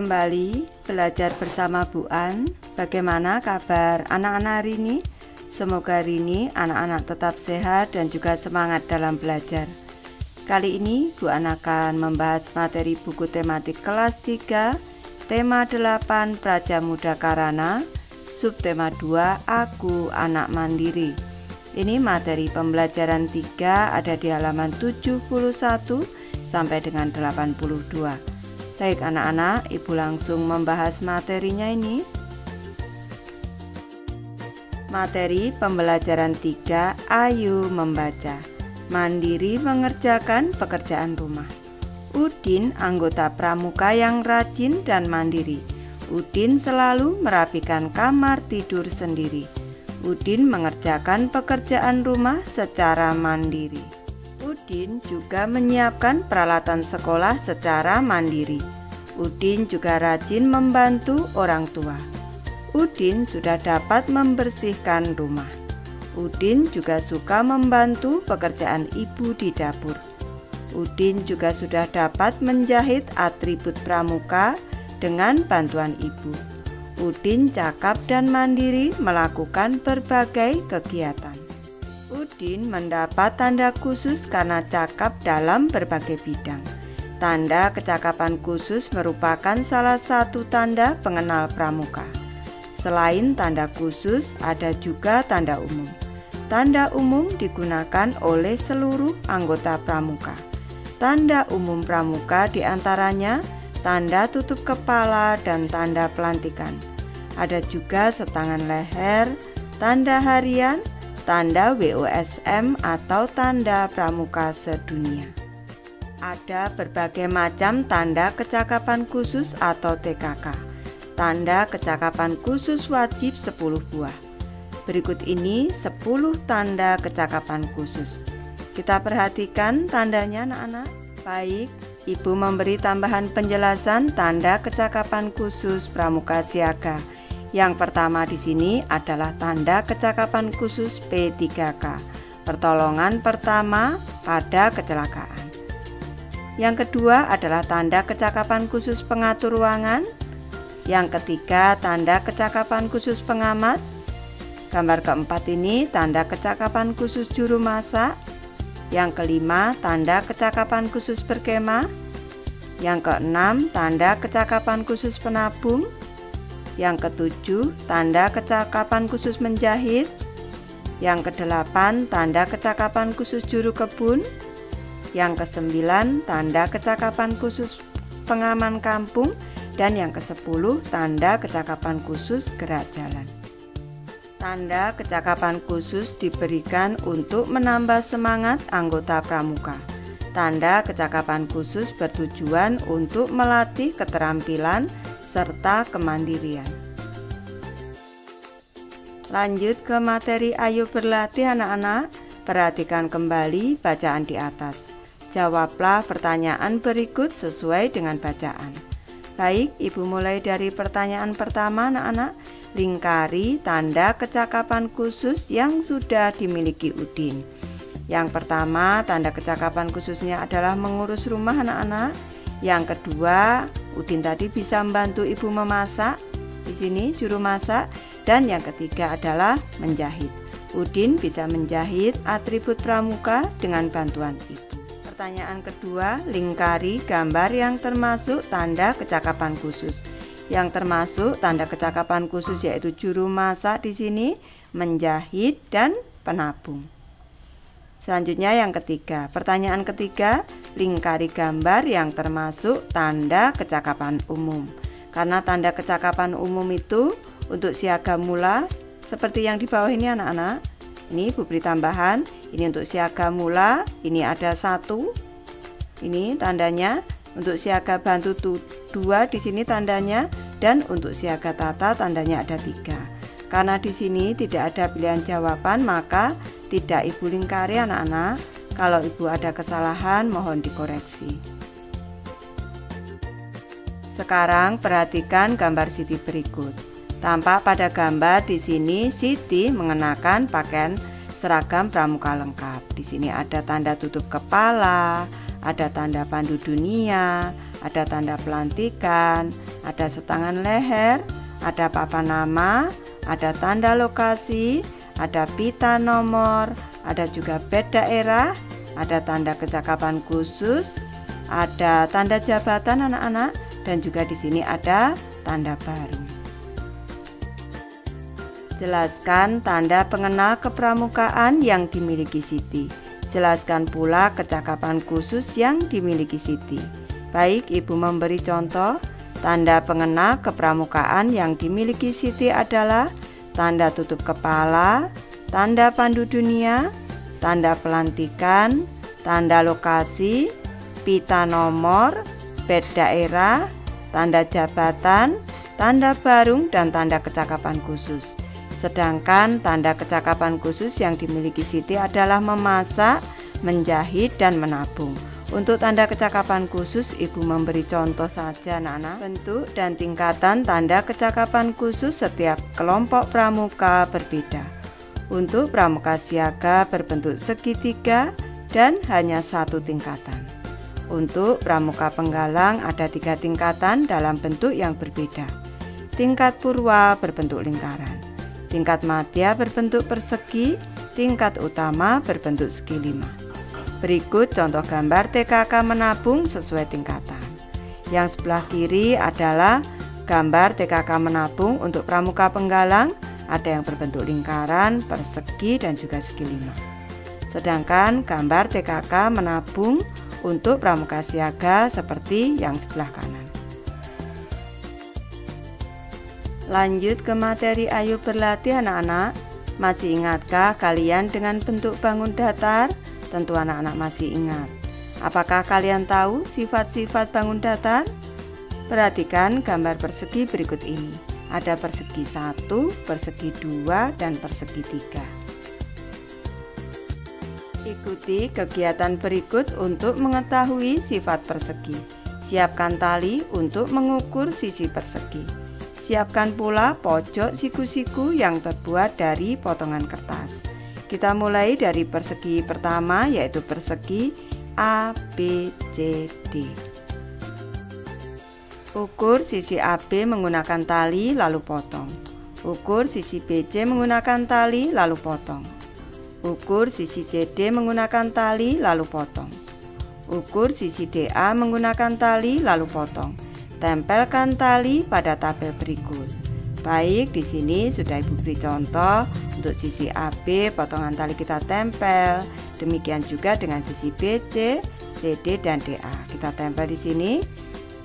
kembali belajar bersama Bu An. Bagaimana kabar anak-anak hari ini? Semoga hari ini anak-anak tetap sehat dan juga semangat dalam belajar. Kali ini Bu An akan membahas materi buku tematik kelas 3, tema 8 Praja Muda Karana, subtema 2 Aku Anak Mandiri. Ini materi pembelajaran 3 ada di halaman 71 sampai dengan 82. Baik anak-anak, Ibu langsung membahas materinya ini. Materi pembelajaran 3, ayo membaca. Mandiri mengerjakan pekerjaan rumah. Udin anggota pramuka yang rajin dan mandiri. Udin selalu merapikan kamar tidur sendiri. Udin mengerjakan pekerjaan rumah secara mandiri. Udin juga menyiapkan peralatan sekolah secara mandiri. Udin juga rajin membantu orang tua. Udin sudah dapat membersihkan rumah. Udin juga suka membantu pekerjaan ibu di dapur. Udin juga sudah dapat menjahit atribut pramuka dengan bantuan ibu. Udin cakap dan mandiri melakukan berbagai kegiatan. Udin mendapat tanda khusus karena cakap dalam berbagai bidang. Tanda kecakapan khusus merupakan salah satu tanda pengenal pramuka. Selain tanda khusus, ada juga tanda umum. Tanda umum digunakan oleh seluruh anggota pramuka. Tanda umum pramuka diantaranya tanda tutup kepala dan tanda pelantikan. Ada juga setangan leher, tanda harian, tanda WOSM atau tanda pramuka sedunia. Ada berbagai macam tanda kecakapan khusus atau TKK. Tanda kecakapan khusus wajib 10 buah. Berikut ini 10 tanda kecakapan khusus. Kita perhatikan tandanya anak-anak. Baik, Ibu memberi tambahan penjelasan tanda kecakapan khusus pramuka siaga. Yang pertama di sini adalah tanda kecakapan khusus P3K, pertolongan pertama pada kecelakaan. Yang kedua adalah tanda kecakapan khusus pengatur ruangan. Yang ketiga tanda kecakapan khusus pengamat. Gambar keempat ini tanda kecakapan khusus juru masak. Yang kelima tanda kecakapan khusus berkemah. Yang keenam tanda kecakapan khusus penabung. Yang ketujuh, tanda kecakapan khusus menjahit. Yang kedelapan, tanda kecakapan khusus juru kebun. Yang kesembilan, tanda kecakapan khusus pengaman kampung. Dan yang kesepuluh, tanda kecakapan khusus gerak jalan. Tanda kecakapan khusus diberikan untuk menambah semangat anggota pramuka. Tanda kecakapan khusus bertujuan untuk melatih keterampilan serta kemandirian. Lanjut ke materi ayo berlatih anak-anak. Perhatikan kembali bacaan di atas. Jawablah pertanyaan berikut sesuai dengan bacaan. Baik, Ibu mulai dari pertanyaan pertama anak-anak. Lingkari tanda kecakapan khusus yang sudah dimiliki Udin. Yang pertama, tanda kecakapan khususnya adalah mengurus rumah anak-anak. Yang kedua, Udin tadi bisa membantu ibu memasak. Di sini juru masak. Dan yang ketiga adalah menjahit. Udin bisa menjahit atribut pramuka dengan bantuan ibu. Pertanyaan kedua, lingkari gambar yang termasuk tanda kecakapan khusus. Yang termasuk tanda kecakapan khusus yaitu juru masak di sini, menjahit dan penabung. Selanjutnya yang ketiga, pertanyaan ketiga, lingkari gambar yang termasuk tanda kecakapan umum. Karena tanda kecakapan umum itu untuk siaga mula seperti yang di bawah ini anak-anak. Ini Ibu beri tambahan, ini untuk siaga mula, ini ada 1. Ini tandanya. Untuk siaga bantu 2 di sini tandanya, dan untuk siaga tata tandanya ada 3. Karena di sini tidak ada pilihan jawaban, maka tidak Ibu lingkari anak-anak. Kalau Ibu ada kesalahan mohon dikoreksi. Sekarang perhatikan gambar Siti berikut. Tampak pada gambar di sini Siti mengenakan pakaian seragam pramuka lengkap. Di sini ada tanda tutup kepala, ada tanda pandu dunia, ada tanda pelantikan, ada setangan leher, ada papan nama, ada tanda lokasi, ada pita nomor, ada juga bed daerah, ada tanda kecakapan khusus, ada tanda jabatan anak-anak, dan juga di sini ada tanda baru. Jelaskan tanda pengenal kepramukaan yang dimiliki Siti. Jelaskan pula kecakapan khusus yang dimiliki Siti. Baik, Ibu memberi contoh. Tanda pengenal kepramukaan yang dimiliki Siti adalah tanda tutup kepala, tanda pandu dunia, tanda pelantikan, tanda lokasi, pita nomor, bed daerah, tanda jabatan, tanda barung, dan tanda kecakapan khusus. Sedangkan tanda kecakapan khusus yang dimiliki Siti adalah memasak, menjahit, dan menabung. Untuk tanda kecakapan khusus, Ibu memberi contoh saja anak-anak. Bentuk dan tingkatan tanda kecakapan khusus setiap kelompok pramuka berbeda. Untuk pramuka siaga berbentuk segitiga dan hanya 1 tingkatan. Untuk pramuka penggalang ada 3 tingkatan dalam bentuk yang berbeda. Tingkat purwa berbentuk lingkaran, tingkat madya berbentuk persegi, tingkat utama berbentuk segi 5. Berikut contoh gambar TKK menabung sesuai tingkatan. Yang sebelah kiri adalah gambar TKK menabung untuk pramuka penggalang, ada yang berbentuk lingkaran, persegi, dan juga segi 5. Sedangkan gambar TKK menabung untuk pramuka siaga seperti yang sebelah kanan. Lanjut ke materi ayo berlatih anak-anak. Masih ingatkah kalian dengan bentuk bangun datar? Tentu anak-anak masih ingat. Apakah kalian tahu sifat-sifat bangun datar? Perhatikan gambar persegi berikut ini. Ada persegi 1, persegi 2, dan persegi 3. Ikuti kegiatan berikut untuk mengetahui sifat persegi. Siapkan tali untuk mengukur sisi persegi. Siapkan pula pojok siku-siku yang terbuat dari potongan kertas. Kita mulai dari persegi pertama, yaitu persegi ABCD. Ukur sisi AB menggunakan tali lalu potong. Ukur sisi BC menggunakan tali lalu potong. Ukur sisi CD menggunakan tali lalu potong. Ukur sisi DA menggunakan tali lalu potong. Tempelkan tali pada tabel berikut. Baik, di sini sudah Ibu beri contoh untuk sisi AB, potongan tali kita tempel. Demikian juga dengan sisi BC, CD, dan DA. Kita tempel di sini.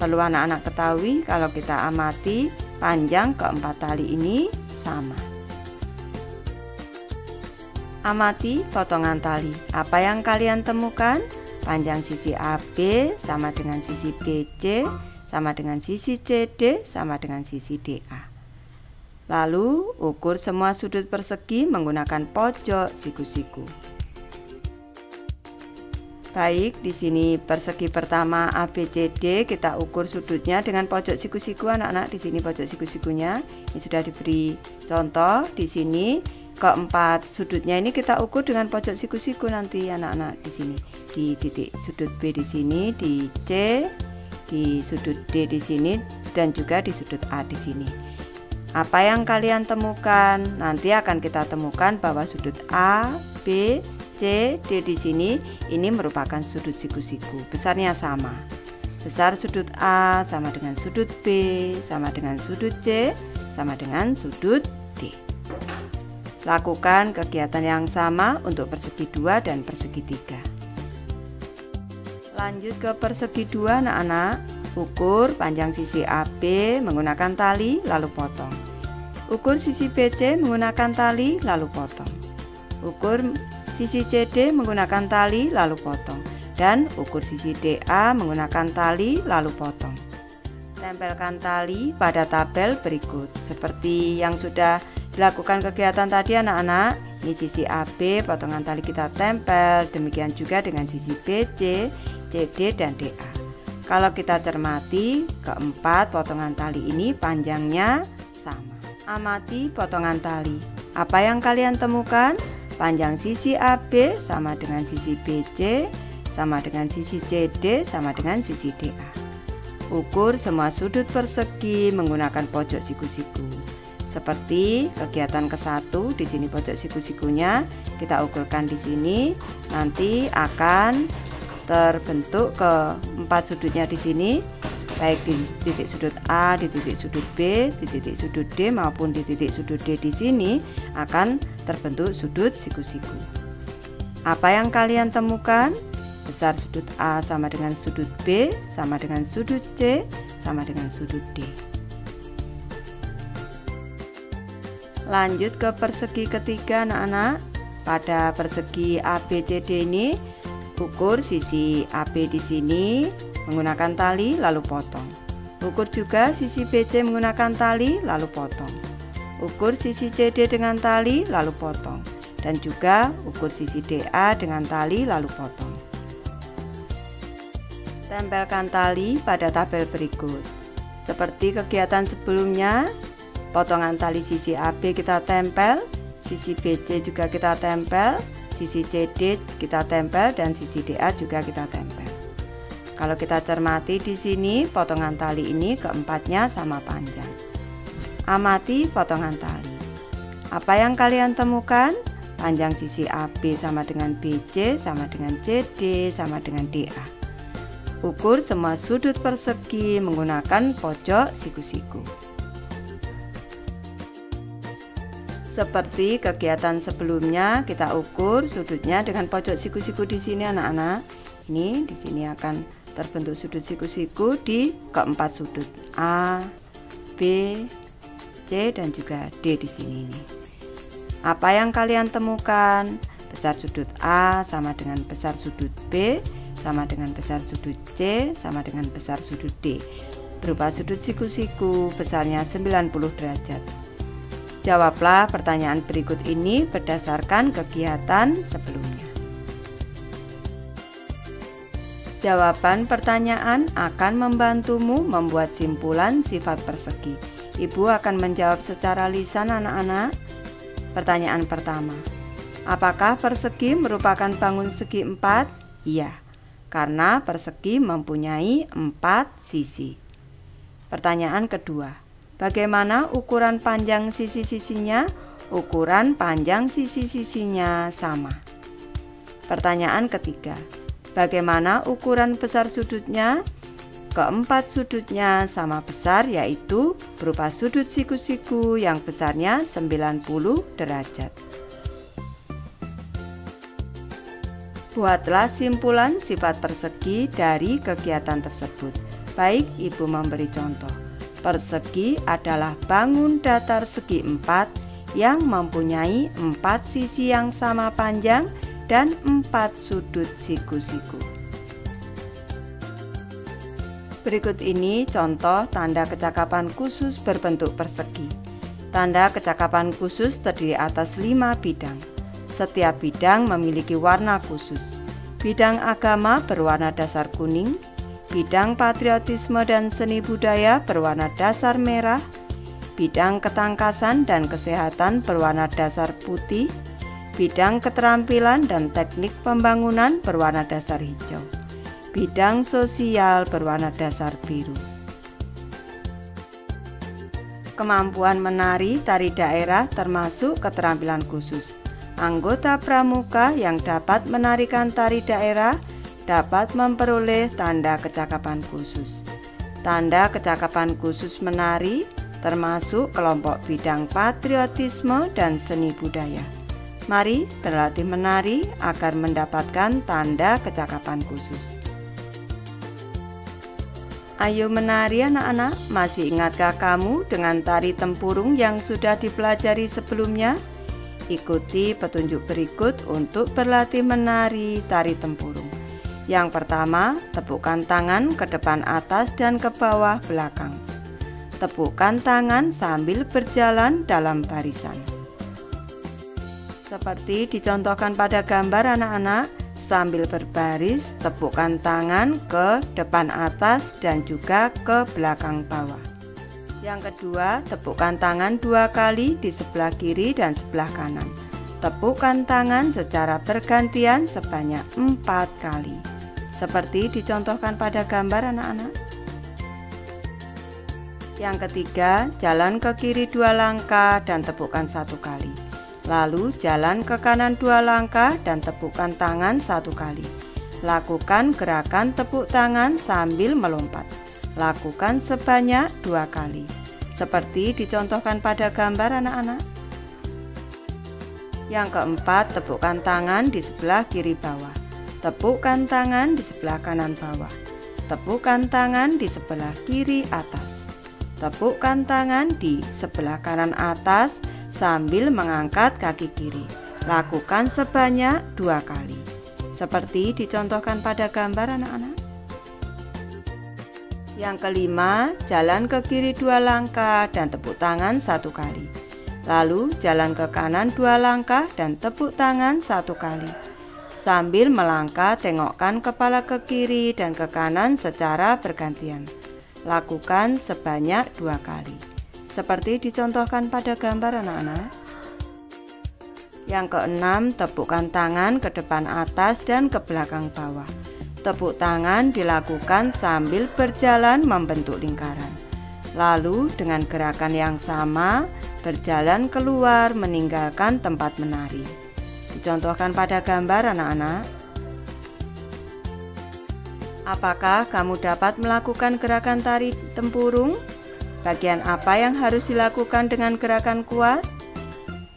Perlu anak-anak ketahui kalau kita amati panjang keempat tali ini sama. Amati potongan tali. Apa yang kalian temukan? Panjang sisi AB sama dengan sisi BC, sama dengan sisi CD, sama dengan sisi DA. Lalu ukur semua sudut persegi menggunakan pojok siku-siku. Baik, di sini persegi pertama ABCD kita ukur sudutnya dengan pojok siku-siku anak-anak. Di sini pojok siku-sikunya ini sudah diberi contoh. Di sini keempat sudutnya ini kita ukur dengan pojok siku-siku nanti anak-anak. Di sini di titik sudut B di sini, di C, di sudut D di sini, dan juga di sudut A di sini. Apa yang kalian temukan? Nanti akan kita temukan bahwa sudut A, B, C, D di sini ini merupakan sudut siku-siku. Besarnya sama. Besar sudut A sama dengan sudut B, sama dengan sudut C, sama dengan sudut D. Lakukan kegiatan yang sama untuk persegi 2 dan persegi 3. Lanjut ke persegi 2 anak-anak. Ukur panjang sisi AB menggunakan tali lalu potong. Ukur sisi BC menggunakan tali lalu potong. Ukur sisi CD menggunakan tali lalu potong. Dan ukur sisi DA menggunakan tali lalu potong. Tempelkan tali pada tabel berikut. Seperti yang sudah dilakukan kegiatan tadi anak-anak. Ini sisi AB, potongan tali kita tempel. Demikian juga dengan sisi BC, CD, dan DA. Kalau kita cermati, keempat potongan tali ini panjangnya sama. Amati potongan tali. Apa yang kalian temukan? Panjang sisi AB sama dengan sisi BC, sama dengan sisi CD, sama dengan sisi DA. ukur semua sudut persegi menggunakan pojok siku-siku. Seperti kegiatan ke-1, di sini pojok siku-sikunya kita ukurkan di sini, nanti akan terbentuk keempat sudutnya di sini, baik di titik sudut A, di titik sudut B, di titik sudut D maupun di titik sudut D. Di sini akan terbentuk sudut siku-siku. Apa yang kalian temukan? Besar sudut A sama dengan sudut B, sama dengan sudut C, sama dengan sudut D. Lanjut ke persegi ketiga anak-anak. Pada persegi ABCD ini, ukur sisi AB di sini menggunakan tali lalu potong. Ukur juga sisi BC menggunakan tali lalu potong. Ukur sisi CD dengan tali lalu potong. Dan juga ukur sisi DA dengan tali lalu potong. Tempelkan tali pada tabel berikut. Seperti kegiatan sebelumnya, potongan tali sisi AB kita tempel, sisi BC juga kita tempel, sisi CD kita tempel, dan sisi DA juga kita tempel. Kalau kita cermati di sini, potongan tali ini keempatnya sama panjang. Amati potongan tali. Apa yang kalian temukan? Panjang sisi AB sama dengan BC, sama dengan CD, sama dengan DA. Ukur semua sudut persegi menggunakan pojok siku-siku. Seperti kegiatan sebelumnya, kita ukur sudutnya dengan pojok siku-siku di sini anak-anak. Ini di sini akan terbentuk sudut siku-siku di keempat sudut A, B, C, dan juga D di sini. Apa yang kalian temukan? Besar sudut A sama dengan besar sudut B, sama dengan besar sudut C, sama dengan besar sudut D. Berupa sudut siku-siku besarnya 90 derajat. Jawablah pertanyaan berikut ini berdasarkan kegiatan sebelumnya. Jawaban pertanyaan akan membantumu membuat simpulan sifat persegi. Ibu akan menjawab secara lisan anak-anak. Pertanyaan pertama, apakah persegi merupakan bangun segi 4? Iya, karena persegi mempunyai 4 sisi. Pertanyaan kedua, bagaimana ukuran panjang sisi-sisinya? Ukuran panjang sisi-sisinya sama. Pertanyaan ketiga, bagaimana ukuran besar sudutnya? Keempat sudutnya sama besar, yaitu berupa sudut siku-siku yang besarnya 90 derajat. Buatlah simpulan sifat persegi dari kegiatan tersebut. Baik, Ibu memberi contoh. Persegi adalah bangun datar segi 4 yang mempunyai 4 sisi yang sama panjang dan 4 sudut siku-siku. Berikut ini contoh tanda kecakapan khusus berbentuk persegi. Tanda kecakapan khusus terdiri atas 5 bidang. Setiap bidang memiliki warna khusus. Bidang agama berwarna dasar kuning, bidang patriotisme dan seni budaya berwarna dasar merah, bidang ketangkasan dan kesehatan berwarna dasar putih, bidang keterampilan dan teknik pembangunan berwarna dasar hijau, bidang sosial berwarna dasar biru. Kemampuan menari tari daerah termasuk keterampilan khusus. Anggota pramuka yang dapat menarikan tari daerah dapat memperoleh tanda kecakapan khusus. Tanda kecakapan khusus menari termasuk kelompok bidang patriotisme dan seni budaya. Mari berlatih menari agar mendapatkan tanda kecakapan khusus. Ayo menari anak-anak, masih ingatkah kamu dengan tari tempurung yang sudah dipelajari sebelumnya? Ikuti petunjuk berikut untuk berlatih menari tari tempurung. Yang pertama, tepukkan tangan ke depan atas dan ke bawah belakang. Tepukkan tangan sambil berjalan dalam barisan. Seperti dicontohkan pada gambar anak-anak, sambil berbaris, tepukkan tangan ke depan atas dan juga ke belakang bawah. Yang kedua, tepukkan tangan 2 kali di sebelah kiri dan sebelah kanan. Tepukkan tangan secara bergantian sebanyak 4 kali. Seperti dicontohkan pada gambar anak-anak. Yang ketiga, jalan ke kiri 2 langkah dan tepukkan 1 kali. Lalu jalan ke kanan 2 langkah dan tepukkan tangan 1 kali. Lakukan gerakan tepuk tangan sambil melompat. Lakukan sebanyak 2 kali. Seperti dicontohkan pada gambar anak-anak. Yang keempat, tepukkan tangan di sebelah kiri bawah. Tepukkan tangan di sebelah kanan bawah. Tepukkan tangan di sebelah kiri atas. Tepukkan tangan di sebelah kanan atas sambil mengangkat kaki kiri. Lakukan sebanyak 2 kali. Seperti dicontohkan pada gambar anak-anak. Yang kelima, jalan ke kiri 2 langkah dan tepuk tangan 1 kali. Lalu jalan ke kanan 2 langkah dan tepuk tangan 1 kali. Sambil melangkah, tengokkan kepala ke kiri dan ke kanan secara bergantian. Lakukan sebanyak 2 kali. Seperti dicontohkan pada gambar anak-anak. Yang keenam, tepukkan tangan ke depan atas dan ke belakang bawah. Tepuk tangan dilakukan sambil berjalan membentuk lingkaran. Lalu dengan gerakan yang sama, berjalan keluar meninggalkan tempat menari. Dicontohkan pada gambar anak-anak. Apakah kamu dapat melakukan gerakan tari tempurung? Bagian apa yang harus dilakukan dengan gerakan kuat?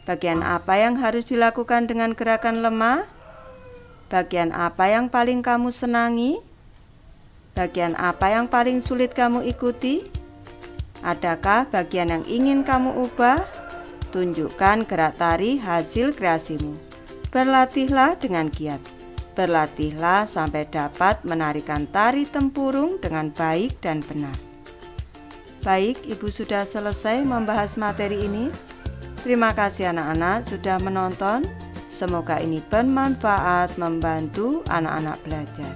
Bagian apa yang harus dilakukan dengan gerakan lemah? Bagian apa yang paling kamu senangi? Bagian apa yang paling sulit kamu ikuti? Adakah bagian yang ingin kamu ubah? Tunjukkan gerak tari hasil kreasimu. Berlatihlah dengan giat. Berlatihlah sampai dapat menarikan tari tempurung dengan baik dan benar. Baik, Ibu sudah selesai membahas materi ini. Terima kasih anak-anak sudah menonton. Semoga ini bermanfaat membantu anak-anak belajar.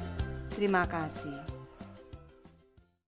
Terima kasih.